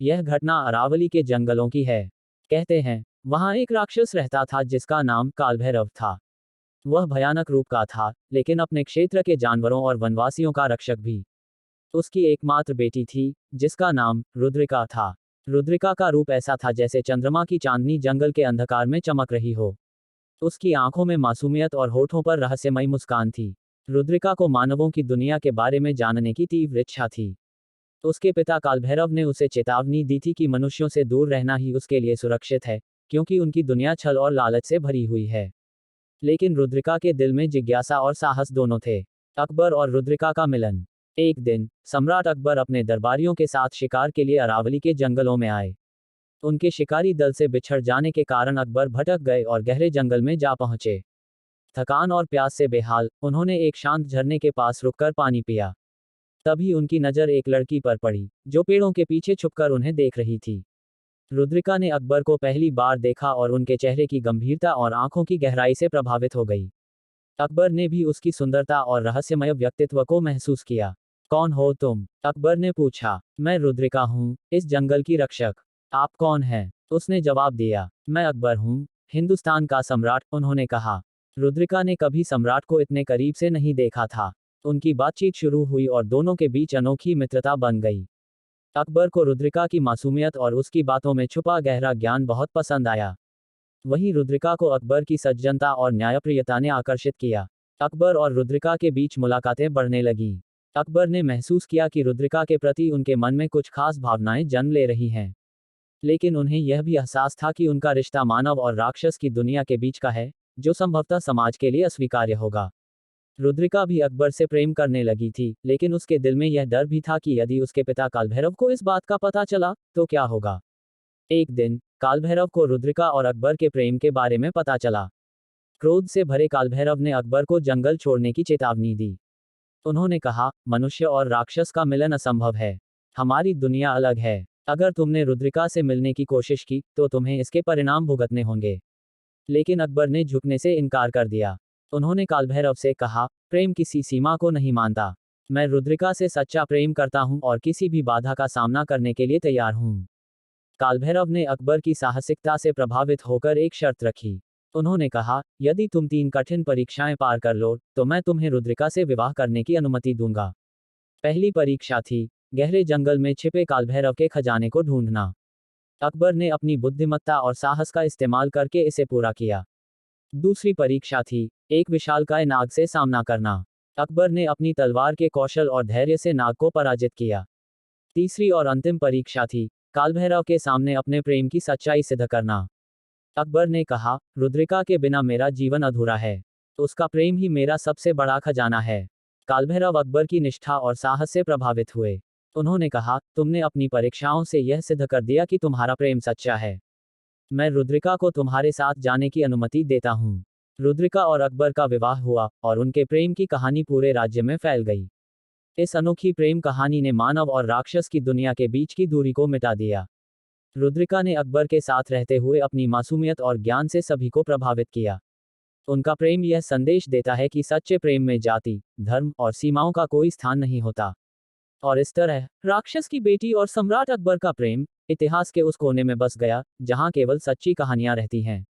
यह घटना अरावली के जंगलों की है। कहते हैं, वहां एक राक्षस रहता था जिसका नाम कालभैरव था। वह भयानक रूप का था, लेकिन अपने क्षेत्र के जानवरों और वनवासियों का रक्षक भी। उसकी एकमात्र बेटी थी, जिसका नाम रुद्रिका था। रुद्रिका का रूप ऐसा था जैसे चंद्रमा की चांदनी जंगल के अंधकार में चमक रही हो। उसकी आंखों में मासूमियत और होठों पर रहस्यमयी मुस्कान थी। रुद्रिका को मानवों की दुनिया के बारे में जानने की तीव्र इच्छा थी। उसके पिता कालभैरव ने उसे चेतावनी दी थी कि मनुष्यों से दूर रहना ही उसके लिए सुरक्षित है, क्योंकि उनकी दुनिया छल और लालच से भरी हुई है। लेकिन रुद्रिका के दिल में जिज्ञासा और साहस दोनों थे। अकबर और रुद्रिका का मिलन। एक दिन सम्राट अकबर अपने दरबारियों के साथ शिकार के लिए अरावली के जंगलों में आए। उनके शिकारी दल से बिछड़ जाने के कारण अकबर भटक गए और गहरे जंगल में जा पहुंचे। थकान और प्यास से बेहाल, उन्होंने एक शांत झरने के पास रुककर पानी पिया। तभी उनकी नजर एक लड़की पर पड़ी, जो पेड़ों के पीछे छुपकर उन्हें देख रही थी। रुद्रिका ने अकबर को पहली बार देखा और उनके चेहरे की गंभीरता और आंखों की गहराई से प्रभावित हो गई। अकबर ने भी उसकी सुंदरता और रहस्यमय व्यक्तित्व को महसूस किया। कौन हो तुम? अकबर ने पूछा। मैं रुद्रिका हूँ, इस जंगल की रक्षक। आप कौन हैं? उसने जवाब दिया। मैं अकबर हूँ, हिंदुस्तान का सम्राट, उन्होंने कहा। रुद्रिका ने कभी सम्राट को इतने करीब से नहीं देखा था। उनकी बातचीत शुरू हुई और दोनों के बीच अनोखी मित्रता बन गई। अकबर को रुद्रिका की मासूमियत और उसकी बातों में छुपा गहरा ज्ञान बहुत पसंद आया। वहीं रुद्रिका को अकबर की सज्जनता और न्यायप्रियता ने आकर्षित किया। अकबर और रुद्रिका के बीच मुलाकातें बढ़ने लगीं। अकबर ने महसूस किया कि रुद्रिका के प्रति उनके मन में कुछ खास भावनाएं जन्म ले रही हैं। लेकिन उन्हें यह भी एहसास था कि उनका रिश्ता मानव और राक्षस की दुनिया के बीच का है, जो संभवतः समाज के लिए अस्वीकार्य होगा। रुद्रिका भी अकबर से प्रेम करने लगी थी, लेकिन उसके दिल में यह डर भी था कि यदि उसके पिता कालभैरव को इस बात का पता चला, तो क्या होगा। एक दिन कालभैरव को रुद्रिका और अकबर के प्रेम के बारे में पता चला। क्रोध से भरे कालभैरव ने अकबर को जंगल छोड़ने की चेतावनी दी। उन्होंने कहा, मनुष्य और राक्षस का मिलन असंभव है। हमारी दुनिया अलग है। अगर तुमने रुद्रिका से मिलने की कोशिश की, तो तुम्हें इसके परिणाम भुगतने होंगे। लेकिन अकबर ने झुकने से इनकार कर दिया। उन्होंने कालभैरव से कहा, प्रेम किसी सीमा को नहीं मानता। मैं रुद्रिका से सच्चा प्रेम करता हूं और किसी भी बाधा का सामना करने के लिए तैयार हूं। कालभैरव ने अकबर की साहसिकता से प्रभावित होकर एक शर्त रखी। उन्होंने कहा, यदि तुम 3 कठिन परीक्षाएं पार कर लो, तो मैं तुम्हें रुद्रिका से विवाह करने की अनुमति दूंगा। पहली परीक्षा थी, गहरे जंगल में छिपे कालभैरव के खजाने को ढूंढना। अकबर ने अपनी बुद्धिमत्ता और साहस का इस्तेमाल करके इसे पूरा किया। दूसरी परीक्षा थी, एक विशालकाय नाग से सामना करना। अकबर ने अपनी तलवार के कौशल और धैर्य से नाग को पराजित किया। तीसरी और अंतिम परीक्षा थी, कालभैरव के सामने अपने प्रेम की सच्चाई सिद्ध करना। अकबर ने कहा, रुद्रिका के बिना मेरा जीवन अधूरा है। उसका प्रेम ही मेरा सबसे बड़ा खजाना है। कालभैरव अकबर की निष्ठा और साहस से प्रभावित हुए। उन्होंने कहा, तुमने अपनी परीक्षाओं से यह सिद्ध कर दिया कि तुम्हारा प्रेम सच्चा है। मैं रुद्रिका को तुम्हारे साथ जाने की अनुमति देता हूँ। रुद्रिका और अकबर का विवाह हुआ, और उनके प्रेम की कहानी पूरे राज्य में फैल गई। इस अनोखी प्रेम कहानी ने मानव और राक्षस की दुनिया के बीच की दूरी को मिटा दिया। रुद्रिका ने अकबर के साथ रहते हुए अपनी मासूमियत और ज्ञान से सभी को प्रभावित किया। उनका प्रेम यह संदेश देता है कि सच्चे प्रेम में जाति, धर्म और सीमाओं का कोई स्थान नहीं होता। और इस तरह राक्षस की बेटी और सम्राट अकबर का प्रेम इतिहास के उस कोने में बस गया, जहां केवल सच्ची कहानियां रहती हैं।